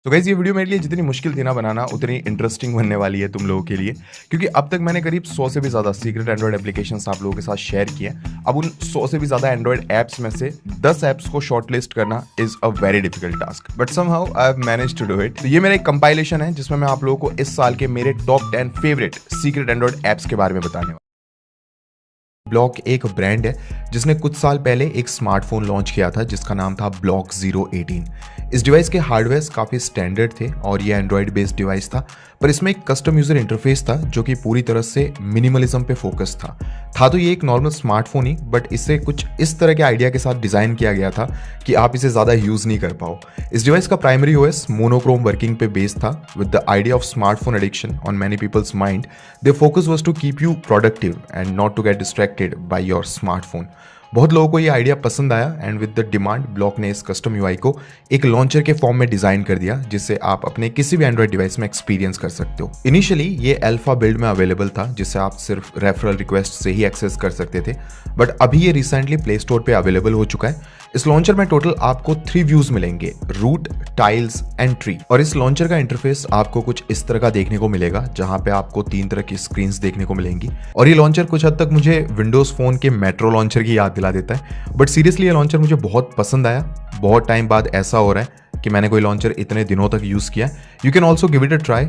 तो गाइस ये वीडियो मेरे लिए जितनी मुश्किल थी ना बनाना उतनी इंटरेस्टिंग बनने वाली है तुम लोगों के लिए, क्योंकि अब तक मैंने करीब 100 से भी ज़्यादा सीक्रेट एंड्रॉइड एप्लीकेशंस आप लोगों के साथ शेयर किए। अब उन 100 से भी ज़्यादा एंड्रॉइड ऐप्स में से 10 ऐप्स को शॉर्टलिस्ट करना is a very difficult task, but somehow I have managed to do it. तो ये मेरा एक कंपाइलेशन है जिसमें मैं आप लोगों को इस साल के मेरे top 10 favourite secret Android apps के बारे में बताने वाला। ब्लॉक एक ब्रांड है जिसने कुछ साल पहले एक स्मार्टफोन लॉन्च किया था जिसका नाम था ब्लॉक 018। इस डिवाइस के हार्डवेयर काफ़ी स्टैंडर्ड थे और ये एंड्रॉयड बेस्ड डिवाइस था, पर इसमें एक कस्टम यूजर इंटरफेस था जो कि पूरी तरह से मिनिमलिज्म पे फोकस था तो ये एक नॉर्मल स्मार्टफोन ही, बट इसे कुछ इस तरह के आइडिया के साथ डिज़ाइन किया गया था कि आप इसे ज़्यादा यूज़ नहीं कर पाओ। इस डिवाइस का प्राइमरी ओएस मोनोक्रोम वर्किंग पे बेस्ड था with the idea of smartphone addiction on many people's mind. Their focus was to keep you productive and not to get distracted by your smartphone. बहुत लोगों को ये idea पसंद आया and with the demand block ने इस custom UI को एक लॉन्चर के फॉर्म में डिजाइन कर दिया जिससे आप अपने किसी भी एंड्रॉइड डिवाइस में एक्सपीरियंस कर सकते हो। इनिशियली ये अल्फा बिल्ड में अवेलेबल था जिससे आप सिर्फ रेफरल रिक्वेस्ट से ही एक्सेस कर सकते थे, बट अभी ये रिसेंटली प्ले स्टोर पे अवेलेबल हो चुका है। इस लॉन्चर में टोटल आपको 3 व्यूज मिलेंगे, रूट, टाइल्स एंड ट्री। और इस लॉन्चर का इंटरफेस आपको कुछ इस तरह का देखने को मिलेगा जहां पे आपको 3 तरह की स्क्रीन्स देखने को मिलेंगी। और ये लॉन्चर कुछ हद तक मुझे विंडोज फोन के मेट्रो लॉन्चर की याद दिला देता है, बट सीरियसली ये लॉन्चर मुझे बहुत पसंद आया। बहुत टाइम बाद ऐसा हो रहा है कि मैंने कोई लॉन्चर इतने दिनों तक यूज किया। You can also give it a try.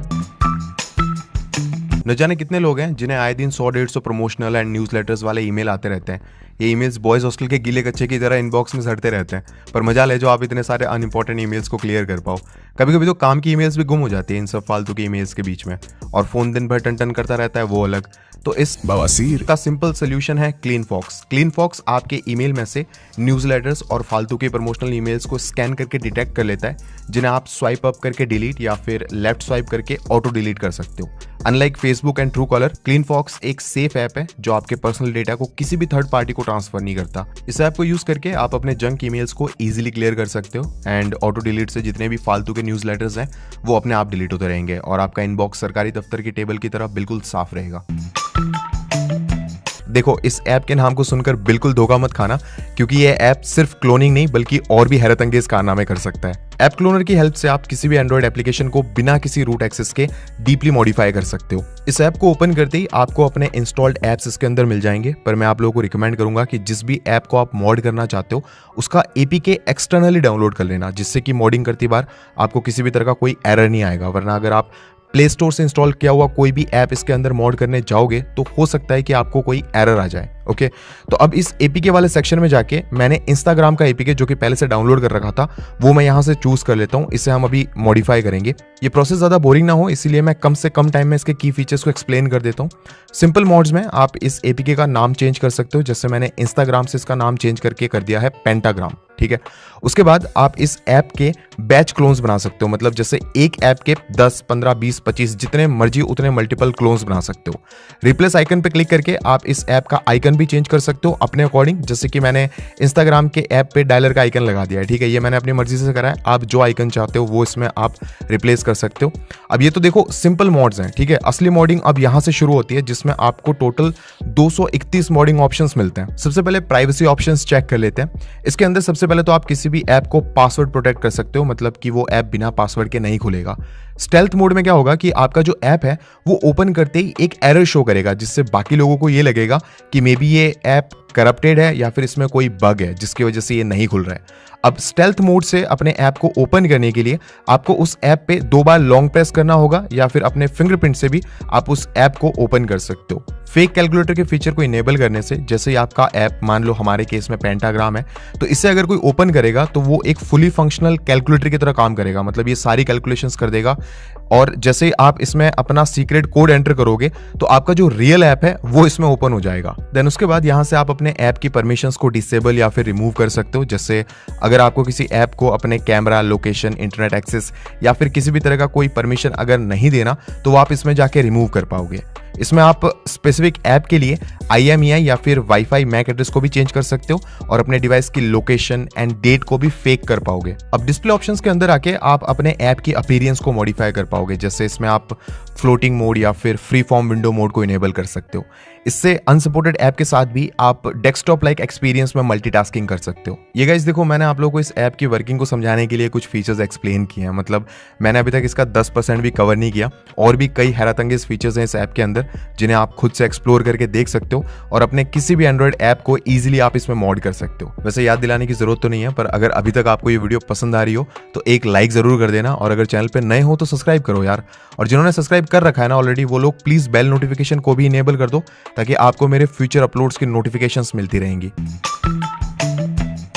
न जाने कितने लोग हैं जिन्हें आए दिन 100-150 प्रमोशनल एंड न्यूज़लेटर्स वाले ईमेल आते रहते हैं। ये ईमेल्स बॉयज हॉस्टल के गीले कच्चे की तरह इनबॉक्स में सड़ते रहते हैं, पर मजा ले जो आप इतने सारे अनइम्पोर्टेंट ईमेल्स को क्लियर कर पाओ। कभी कभी तो काम की ईमेल्स भी गुम हो जाती है इन सब फालतू के ईमेल्स के बीच में, और फोन दिन भर टन टन करता रहता है, वो अलग। तो इस बवासीर का सिंपल सोल्यूशन है क्लीनफॉक्स। क्लीनफॉक्स आपके ईमेल में से न्यूज़लेटर्स और फालतू के प्रमोशनल ईमेल्स को स्कैन करके डिटेक्ट कर लेता है, जिन्हें आप स्वाइप अप करके डिलीट या फिर लेफ्ट स्वाइप करके ऑटो डिलीट कर सकते हो। Unlike Facebook and Truecaller, Cleanfox एक सेफ ऐप है जो आपके पर्सनल डेटा को किसी भी थर्ड पार्टी को ट्रांसफर नहीं करता। इस ऐप को यूज करके आप अपने जंक ईमेल्स को इजीली क्लियर कर सकते हो एंड ऑटो डिलीट से जितने भी फालतू के न्यूज़लेटर्स हैं वो अपने आप डिलीट होते रहेंगे और आपका इनबॉक्स सरकारी दफ्तर की टेबल की तरह बिल्कुल साफ रहेगा। देखो, इस ऐप के नाम को सुनकर बिल्कुल धोखा मत खाना, क्योंकि ये ऐप सिर्फ क्लोनिंग नहीं बल्कि और भी हैरत अंगेज कारनामे कर सकता है। ऐप क्लोनर की हेल्प से आप किसी भी एंड्रॉइड एप्लीकेशन को बिना किसी रूट एक्सेस के डीपली मॉडिफाई कर सकते हो। इस ऐप को ओपन करते ही आपको अपने इंस्टॉल्ड ऐप्स इसके अंदर मिल जाएंगे, पर मैं आप लोगों को रिकमेंड करूंगा कि जिस भी ऐप को आप मॉड करना चाहते हो उसका एपीके एक्सटर्नली डाउनलोड कर लेना, जिससे कि मॉडिंग करती बार आपको किसी भी तरह का कोई एरर नहीं आएगा। वरना अगर आप प्ले स्टोर से इंस्टॉल किया हुआ कोई भी ऐप इसके अंदर मॉड करने जाओगे तो हो सकता है कि आपको कोई एरर आ जाए। ओके, तो अब इस एपीके वाले सेक्शन में जाके मैंने इंस्टाग्राम का एपीके जो कि पहले से डाउनलोड कर रखा था वो मैं यहाँ से चूज कर लेता हूँ। इसे हम अभी मॉडिफाई करेंगे। ये प्रोसेस ज़्यादा बोरिंग ना हो इसलिए मैं कम से कम टाइम में इसके की फीचर्स को एक्सप्लेन कर देता हूँ। सिंपल मोड्स में आप इस एपीके का नाम चेंज कर सकते हो, जैसे मैंने इंस्टाग्राम से इसका नाम चेंज करके कर दिया है पेंटाग्राम। ठीक है, उसके बाद आप इस ऐप के बैच क्लोन्स बना सकते हो, मतलब जैसे एक ऐप के 10, 15, 20, 25 जितने मर्जी उतने मल्टीपल क्लोन्स बना सकते हो। रिप्लेस आइकन पे क्लिक करके आप इस ऐप का आइकन भी चेंज कर सकते हो अपने अकॉर्डिंग, जैसे कि मैंने इंस्टाग्राम के ऐप पे डायलर का आइकन लगा दिया है। ठीक है, ये मैंने अपनी मर्जी से करा है। आप जो आइकन चाहते हो वो इसमें आप रिप्लेस कर सकते हो। अब ये तो देखो सिंपल मॉड्स हैं। ठीक है, असली मॉडिंग अब यहां से शुरू होती है जिसमें आपको टोटल 231 मॉडिंग ऑप्शंस मिलते हैं। सबसे पहले प्राइवेसी ऑप्शंस चेक कर लेते हैं। इसके अंदर सबसे पहले तो आप किसी भी ऐप को पासवर्ड प्रोटेक्ट कर सकते हो, मतलब कि वो ऐप बिना पासवर्ड के नहीं खुलेगा। स्टेल्थ मोड में क्या होगा कि आपका जो ऐप है वो ओपन करते ही एक एरर शो करेगा, जिससे बाकी लोगों को ये लगेगा कि मे बी ये ऐप करप्टेड है या फिर इसमें कोई बग है जिसकी वजह से ये नहीं खुल रहा है। अब स्टेल्थ मोड से अपने ऐप को ओपन करने के लिए आपको उस ऐप पे 2 बार लॉन्ग प्रेस करना होगा या फिर अपने फिंगरप्रिंट से भी आप उस ऐप को ओपन कर सकते हो। फेक कैलकुलेटर के फीचर को इनेबल करने से, जैसे ही आपका ऐप मान लो हमारे केस में पेंटाग्राम है, तो इससे अगर कोई ओपन करेगा तो वो एक फुली फंक्शनल कैलकुलेटर की तरह काम करेगा, मतलब ये सारी कैलकुलेशंस कर देगा। और जैसे ही आप इसमें अपना सीक्रेट कोड एंटर करोगे तो आपका जो रियल ऐप है वो इसमें ओपन हो जाएगा। देन उसके बाद यहाँ से आप अपने ऐप की परमिशंस को डिसेबल या फिर रिमूव कर सकते हो। जैसे अगर आपको किसी ऐप को अपने कैमरा, लोकेशन, इंटरनेट एक्सेस या फिर किसी भी तरह का कोई परमिशन अगर नहीं देना तो आप इसमें जाके रिमूव कर पाओगे। इसमें आप स्पेसिफिक ऐप के लिए IMEI या फिर वाईफाई मैक एड्रेस को भी चेंज कर सकते हो और अपने डिवाइस की लोकेशन एंड डेट को भी फेक कर पाओगे। अब डिस्प्ले ऑप्शंस के अंदर आके आप अपने ऐप की अपीयरेंस को मॉडिफाई कर पाओगे, जैसे इसमें आप फ्लोटिंग मोड या फिर फ्री फॉर्म विंडो मोड को इनेबल कर सकते हो। इससे अनसपोर्टेड ऐप के साथ भी आप डेस्कटॉप लाइक एक्सपीरियंस में मल्टीटास्किंग कर सकते हो। ये गाइस देखो, मैंने आप लोगों को इस ऐप की वर्किंग को समझाने के लिए कुछ फीचर्स एक्सप्लेन किए हैं। मतलब मैंने अभी तक इसका 10% भी कवर नहीं किया, और भी कई हैरतअंगेज फीचर्स हैं इस ऐप के अंदर जिन्हें आप खुद से एक्सप्लोर करके देख सकते हो और अपने किसी भी एंड्रॉइड ऐप को ईजिली आप इसमें मॉड कर सकते हो। वैसे याद दिलाने की जरूरत तो नहीं है, पर अगर अभी तक आपको ये वीडियो पसंद आ रही हो तो एक लाइक जरूर कर देना, और अगर चैनल पे नए हो तो सब्सक्राइब करो यार। और जिन्होंने सब्सक्राइब कर रखा है ना ऑलरेडी, वो लोग प्लीज बेल नोटिफिकेशन को भी इनेबल कर दो, ताकि आपको मेरे फ्यूचर अपलोड्स की नोटिफिकेशंस मिलती रहेंगी।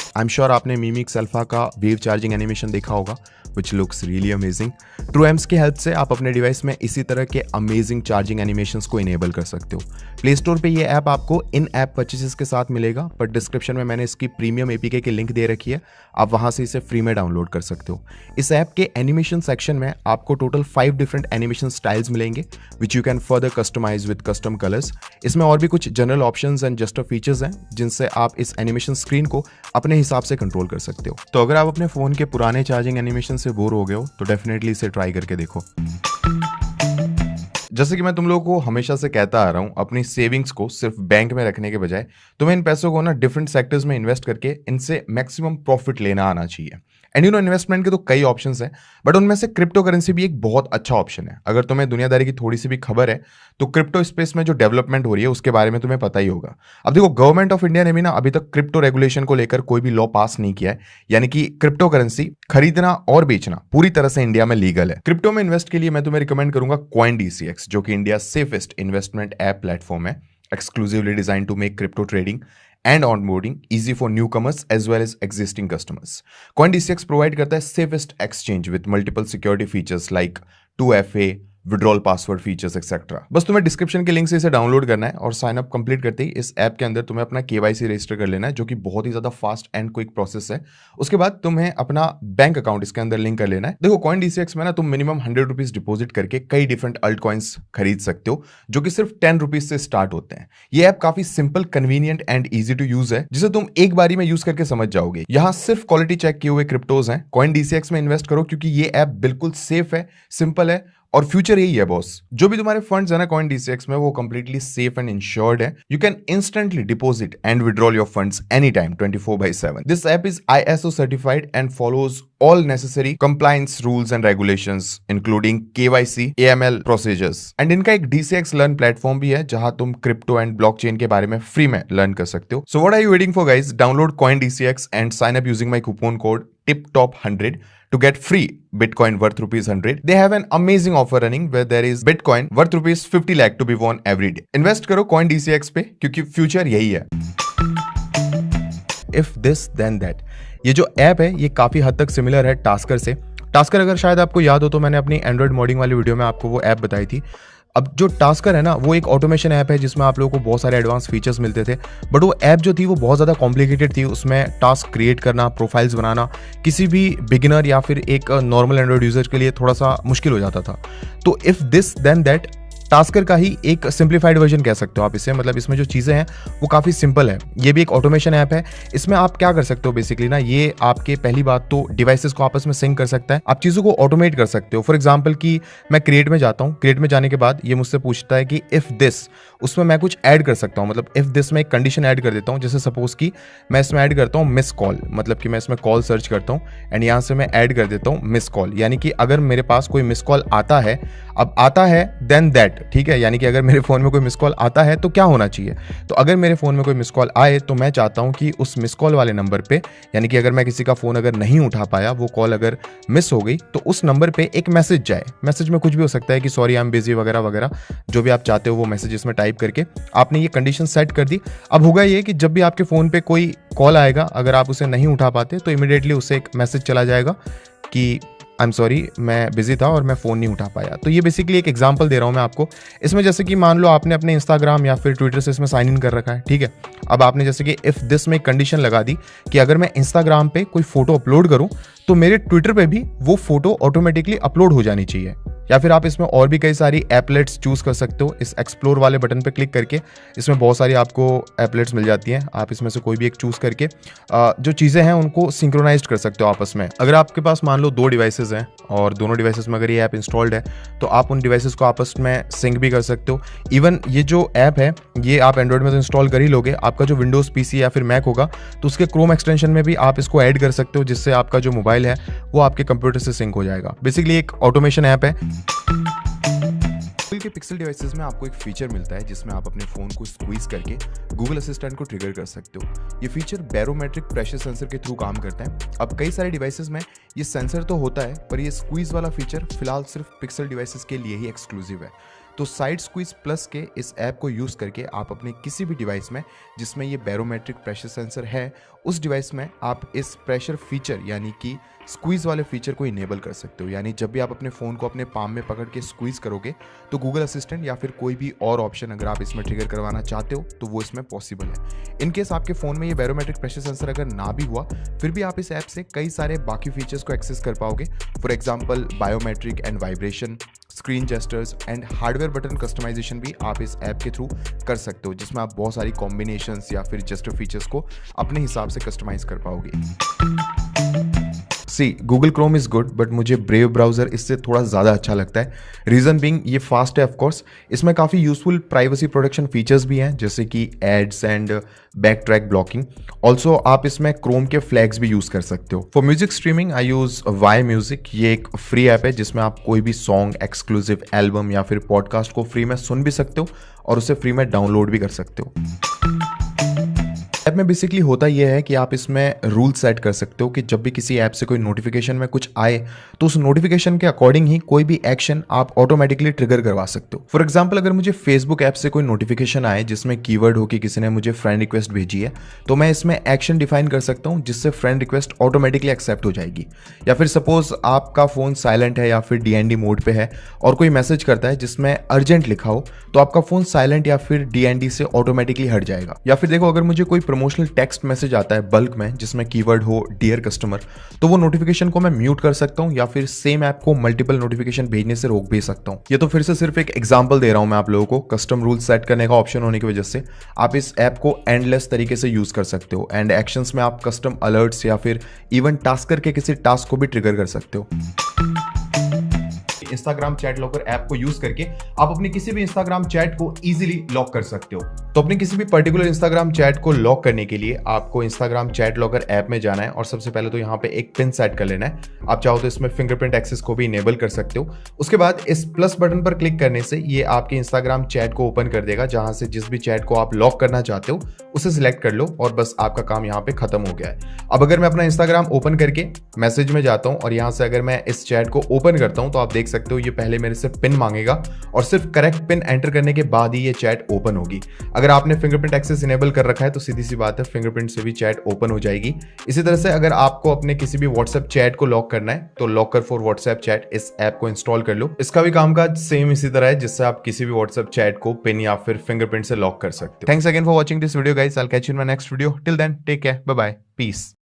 आई एम श्योर आपने मीमिक्स अल्फा का वेव चार्जिंग एनिमेशन देखा होगा, which looks really amazing। TrueAmps की हेल्प से आप अपने डिवाइस में इसी तरह के अमेजिंग चार्जिंग एनिमेशंस को इनेबल कर सकते हो। प्ले स्टोर पे ये ऐप आपको इन ऐप परचेसेस के साथ मिलेगा, पर डिस्क्रिप्शन में मैंने इसकी प्रीमियम एपीके की लिंक दे रखी है, आप वहां से इसे फ्री में डाउनलोड कर सकते हो। इस ऐप के एनिमेशन सेक्शन में आपको टोटल 5 डिफरेंट एनिमेशन स्टाइल्स मिलेंगे, which you can further customize with custom colours. इसमें और भी कुछ general options and gesture features हैं जिनसे आप इस एनिमेशन स्क्रीन को अपने हिसाब से कंट्रोल कर सकते हो। तो अगर आप अपने फोन के पुराने चार्जिंग एनिमेशन से बोर हो गए हो तो डेफिनेटली इसे ट्राई करके देखो। जैसे कि मैं तुम लोगों को हमेशा से कहता आ रहा हूं, अपनी सेविंग्स को सिर्फ बैंक में रखने के बजाय तुम्हें इन पैसों को ना डिफरेंट सेक्टर्स में इन्वेस्ट करके इनसे मैक्सिमम प्रॉफिट लेना आना चाहिए। एंड इन्वेस्टमेंट के तो कई ऑप्शंस हैं, बट उनमें से क्रिप्टो करेंसी भी एक बहुत अच्छा ऑप्शन है। अगर तुम्हें दुनियादारी की थोड़ी सी भी खबर है तो क्रिप्टो स्पेस में जो डेवलपमेंट हो रही है उसके बारे में तुम्हें पता ही होगा। अब देखो, गवर्नमेंट ऑफ इंडिया ने भी ना अभी तक क्रिप्टो रेगुलेशन को लेकर कोई भी लॉ पास नहीं किया है, यानी कि क्रिप्टो करेंसी खरीदना और बेचना पूरी तरह से इंडिया में लीगल है। क्रिप्टो में इन्वेस्ट के लिए मैं तुम्हें रिकमेंड करूंगा CoinDCX, जो कि India safest investment app platform है, exclusively designed to make crypto trading and onboarding easy for newcomers as well as existing customers. CoinDCX provide करता है safest exchange with multiple security features like 2FA, withdrawal password features etcetera. बस तुम्हें description के link से इसे download करना है और साइन अप कंप्लीट करते ही इस ऐप के अंदर तुम्हें अपना KYC रजिस्टर कर लेना है, जो कि बहुत ही ज्यादा फास्ट एंड क्विक प्रोसेस है। उसके बाद तुम्हें अपना बैंक अकाउंट इसके अंदर लिंक कर लेना है। देखो, CoinDCX में ना तुम मिनिमम 100 रुपीज डिपोजिट करके कई डिफरेंट अल्ट कॉइन्स खरीद सकते हो, जो कि सिर्फ 10 रुपीज से स्टार्ट होते हैं। ये ऐप काफी simple, convenient and easy to use है, जिसे तुम एक बारी में यूज करके समझ जाओगे। यहाँ सिर्फ क्वालिटी चेक किए हुए क्रिप्टोज हैं। CoinDCX में इन्वेस्ट करो, क्योंकि ये ऐप बिल्कुल सेफ है, सिंपल है, और फ्यूचर यही है बॉस। जो भी तुम्हारे फंड्स है ना CoinDCX में, वो कंप्लीटली सेफ एंड इंश्योर्ड है। You can instantly deposit and withdrawal your funds any time 24/7। This app is ISO certified and follows all necessary compliance rules and regulations including KYC, AML procedures। and इनका एक DCX Learn platform भी है, जहां तुम crypto and blockchain के बारे में free में लर्न कर सकते हो। So what are you waiting for guys? Download CoinDCX and sign up using my coupon code TIPTOP100 to get free Bitcoin worth ₹100। They have an amazing offer running where there is Bitcoin worth ₹50 lakh to be won every day। Invest करो CoinDCX पे, क्योंकि future यही है। If this then that, ये जो app है ये काफी हद तक सिमिलर है टास्कर से। टास्कर अगर शायद आपको याद हो तो मैंने अपनी एंड्रॉइड मॉडिंग वाली वीडियो में आपको वो ऐप बताई थी। अब जो टास्कर है ना, वो एक ऑटोमेशन ऐप है जिसमें आप लोगों को बहुत सारे एडवांस फीचर्स मिलते थे, बट वो ऐप जो थी वो बहुत ज़्यादा कॉम्प्लिकेटेड थी। उसमें टास्क क्रिएट करना, प्रोफाइल्स बनाना किसी भी बिगिनर या फिर एक नॉर्मल एंड्रॉइड यूजर के लिए थोड़ा सा मुश्किल हो जाता था। तो if this then that Tasker का ही एक सिंप्लीफाइड वर्जन कह सकते हो आप इसे। मतलब इसमें जो चीज़ें हैं वो काफ़ी सिंपल है। ये भी एक ऑटोमेशन ऐप है। इसमें आप क्या कर सकते हो बेसिकली ना, ये आपके पहली बात तो डिवाइसेस को आपस में सिंक कर सकता है। आप चीज़ों को ऑटोमेट कर सकते हो। फॉर एग्जांपल कि मैं क्रिएट में जाता हूँ, क्रिएट में जाने के बाद ये मुझसे पूछता है कि इफ़ दिस, उसमें मैं कुछ ऐड कर सकता हूँ। मतलब इफ़ दिस में एक कंडीशन ऐड कर देता हूँ। जैसे सपोज कि मैं इसमें ऐड करता हूँ मिस कॉल, मतलब कि मैं इसमें कॉल सर्च करता हूँ एंड यहाँ से मैं ऐड कर देता हूँ मिस कॉल, यानी कि अगर मेरे पास कोई मिस कॉल आता है, अब आता है देन दैट, ठीक है, यानी कि अगर मेरे फोन में कोई मिस कॉल आता है तो क्या होना चाहिए। तो अगर मेरे फोन में कोई मिस कॉल आए तो मैं चाहता हूं कि उस मिस कॉल वाले नंबर पे, यानी कि अगर मैं किसी का फोन अगर नहीं उठा पाया, वो कॉल अगर मिस हो गई, तो उस नंबर पे एक मैसेज जाए। मैसेज में कुछ भी हो सकता है कि सॉरी आई एम बिजी वगैरह वगैरह, जो भी आप चाहते हो वो मैसेज इसमें टाइप करके आपने ये कंडीशन सेट कर दी। अब होगा ये कि जब भी आपके फोन पे कोई कॉल आएगा, अगर आप उसे नहीं उठा पाते तो इमीडिएटली उसे एक मैसेज चला जाएगा कि आई एम सॉरी, मैं बिजी था और मैं फ़ोन नहीं उठा पाया। तो ये बेसिकली एक एग्जांपल दे रहा हूँ मैं आपको। इसमें जैसे कि मान लो आपने अपने इंस्टाग्राम या फिर ट्विटर से इसमें साइन इन कर रखा है, ठीक है। अब आपने जैसे कि इफ़ दिस में कंडीशन लगा दी कि अगर मैं इंस्टाग्राम पे कोई फोटो अपलोड करूँ तो मेरे ट्विटर पे भी वो फोटो ऑटोमेटिकली अपलोड हो जानी चाहिए। या फिर आप इसमें और भी कई सारी एपलेट्स चूज कर सकते हो। इस एक्सप्लोर वाले बटन पे क्लिक करके इसमें बहुत सारी आपको एपलेट्स मिल जाती हैं। आप इसमें से कोई भी एक चूज करके जो चीज़ें हैं उनको सिंक्रोनाइज कर सकते हो आपस में। अगर आपके पास मान लो 2 डिवाइसेस हैं और दोनों डिवाइसेस में अगर ये ऐप इंस्टॉल्ड है तो आप उन डिवाइसेस को आपस में सिंक भी कर सकते हो। इवन ये जो ऐप है ये आप एंड्रॉइड में तो इंस्टॉल कर ही लोगे, आपका जो विंडोज़ पीसी या फिर मैक होगा तो उसके क्रोम एक्सटेंशन में भी आप इसको ऐड कर सकते हो, जिससे आपका जो मोबाइल है वो आपके कंप्यूटर से सिंक हो जाएगा। बेसिकली एक ऑटोमेशन ऐप है। गूगल के पिक्सल डिवाइसेस में आपको एक फीचर मिलता है जिसमें आप अपने फ़ोन को स्क्वीज करके गूगल असिस्टेंट को ट्रिगर कर सकते हो। ये फीचर बैरोमेट्रिक प्रेशर सेंसर के थ्रू काम करता है। अब कई सारे डिवाइसेस में ये सेंसर तो होता है, पर ये स्क्वीज वाला फीचर फिलहाल सिर्फ पिक्सल डिवाइसेस के लिए ही एक्सक्लूसिव है। तो साइड स्क्वीज प्लस के इस ऐप को यूज़ करके आप अपने किसी भी डिवाइस में जिसमें ये बैरोमेट्रिक प्रेशर सेंसर है उस डिवाइस में आप इस प्रेशर फीचर यानी कि स्क्वीज वाले फीचर को इनेबल कर सकते हो। यानी जब भी आप अपने फ़ोन को अपने पाम में पकड़ के स्क्वीज करोगे तो गूगल असिस्टेंट या फिर कोई भी और ऑप्शन अगर आप इसमें ट्रिगर करवाना चाहते हो तो वो इसमें पॉसिबल है। इन केस आपके फ़ोन में ये बैरोमेट्रिक प्रेशर सेंसर अगर ना भी हुआ फिर भी आप इस ऐप से कई सारे बाकी फीचर्स को एक्सेस कर पाओगे। For example biometric and vibration, screen gestures and hardware button customization भी आप इस ऐप के थ्रू कर सकते हो, जिसमें आप बहुत सारी कॉम्बिनेशंस या फिर जेस्टर फीचर्स को अपने हिसाब से कस्टमाइज कर पाओगे। See Google Chrome is good but मुझे ब्रेव ब्राउजर इससे थोड़ा ज़्यादा अच्छा लगता है। रीज़न बीइंग ये फास्ट है ऑफकोर्स, इसमें काफ़ी यूजफुल प्राइवेसी प्रोटेक्शन फीचर्स भी हैं जैसे कि ads and back track blocking. Also आप इसमें क्रोम के फ्लैग्स भी यूज़ कर सकते हो। For music streaming I use Y music. ये एक फ्री ऐप है जिसमें आप कोई भी सॉन्ग, एक्सक्लूसिव एल्बम या फिर पॉडकास्ट को फ्री में सुन भी सकते हो और उसे फ्री में डाउनलोड भी कर सकते हो। ऐप में बेसिकली होता यह है कि आप इसमें रूल सेट कर सकते हो कि जब भी किसी ऐप से कोई नोटिफिकेशन में कुछ आए तो उस नोटिफिकेशन के अकॉर्डिंग ही कोई भी एक्शन आप ऑटोमेटिकली ट्रिगर करवा सकते हो। फॉर एग्जांपल अगर मुझे फेसबुक ऐप से कोई नोटिफिकेशन आए जिसमें कीवर्ड हो कि किसी ने मुझे फ्रेंड रिक्वेस्ट भेजी है तो मैं इसमें एक्शन डिफाइन कर सकता हूँ जिससे फ्रेंड रिक्वेस्ट ऑटोमेटिकली एक्सेप्ट हो जाएगी। या फिर सपोज आपका फ़ोन साइलेंट है या फिर DND मोड पे है और कोई मैसेज करता है जिसमें अर्जेंट लिखा हो तो आपका फ़ोन साइलेंट या फिर DND से ऑटोमेटिकली हट जाएगा। या फिर देखो अगर मुझे कोई प्रमोशनल टेक्स्ट मैसेज आता है बल्क में जिसमें कीवर्ड हो डियर कस्टमर तो वो नोटिफिकेशन को मैं म्यूट कर सकता हूं या फिर सेम ऐप को मल्टीपल नोटिफिकेशन भेजने से रोक भी सकता हूं। ये तो फिर से सिर्फ एक एग्जांपल दे रहा हूं मैं आप लोगों को। कस्टम रूल सेट करने का ऑप्शन होने की वजह से आप इस ऐप को एंडलेस तरीके से यूज कर सकते हो एंड एक्शंस में आप कस्टम अलर्ट्स या फिर इवन टास्कर के किसी टास्क को भी ट्रिगर कर सकते हो। इंस्टाग्राम चैट लॉकर ऐप को यूज करके आप अपने किसी भी इंस्टाग्राम चैट को इजीली लॉक कर सकते हो। तो अपने किसी भी पर्टिकुलर इंस्टाग्राम चैट को लॉक करने के लिए आपको इंस्टाग्राम चैट लॉकर ऐप में जाना है और सबसे पहले तो यहाँ पे एक पिन सेट कर लेना है। आप चाहो तो इसमें फिंगरप्रिंट एक्सेस को भी इनेबल कर सकते हो। उसके बाद इस प्लस बटन पर क्लिक करने से ये आपके इंस्टाग्राम चैट को ओपन कर देगा जहां से जिस भी चैट को आप लॉक करना चाहते हो उसे सिलेक्ट कर लो और बस आपका काम यहाँ पे खत्म हो गया है। अब अगर मैं अपना इंस्टाग्राम ओपन करके मैसेज में जाता हूँ और यहाँ से अगर मैं इस चैट को ओपन करता हूँ तो आप देख सकते हो ये पहले मेरे से पिन मांगेगा और सिर्फ करेक्ट पिन एंटर करने के बाद ही ये चैट ओपन होगी। अगर आपने फिंगरप्रिंट एक्सेस इनेबल कर रखा है तो सीधी सी बात है फिंगरप्रिंट से भी चैट ओपन हो जाएगी। इसी तरह से अगर आपको अपने किसी भी व्हाट्सएप चैट को लॉक करना है तो लॉकर फॉर व्हाट्सएप चैट इस ऐप को इंस्टॉल कर लो। इसका भी कामकाज सेम इसी तरह है जिससे आप किसी भी व्हाट्सएप चैट को पिन या फिर फिंगरप्रिंट से लॉक कर सकते हो। Thanks again for watching this video guys. I will catch you in my next video. Till then take care, bye bye, piece.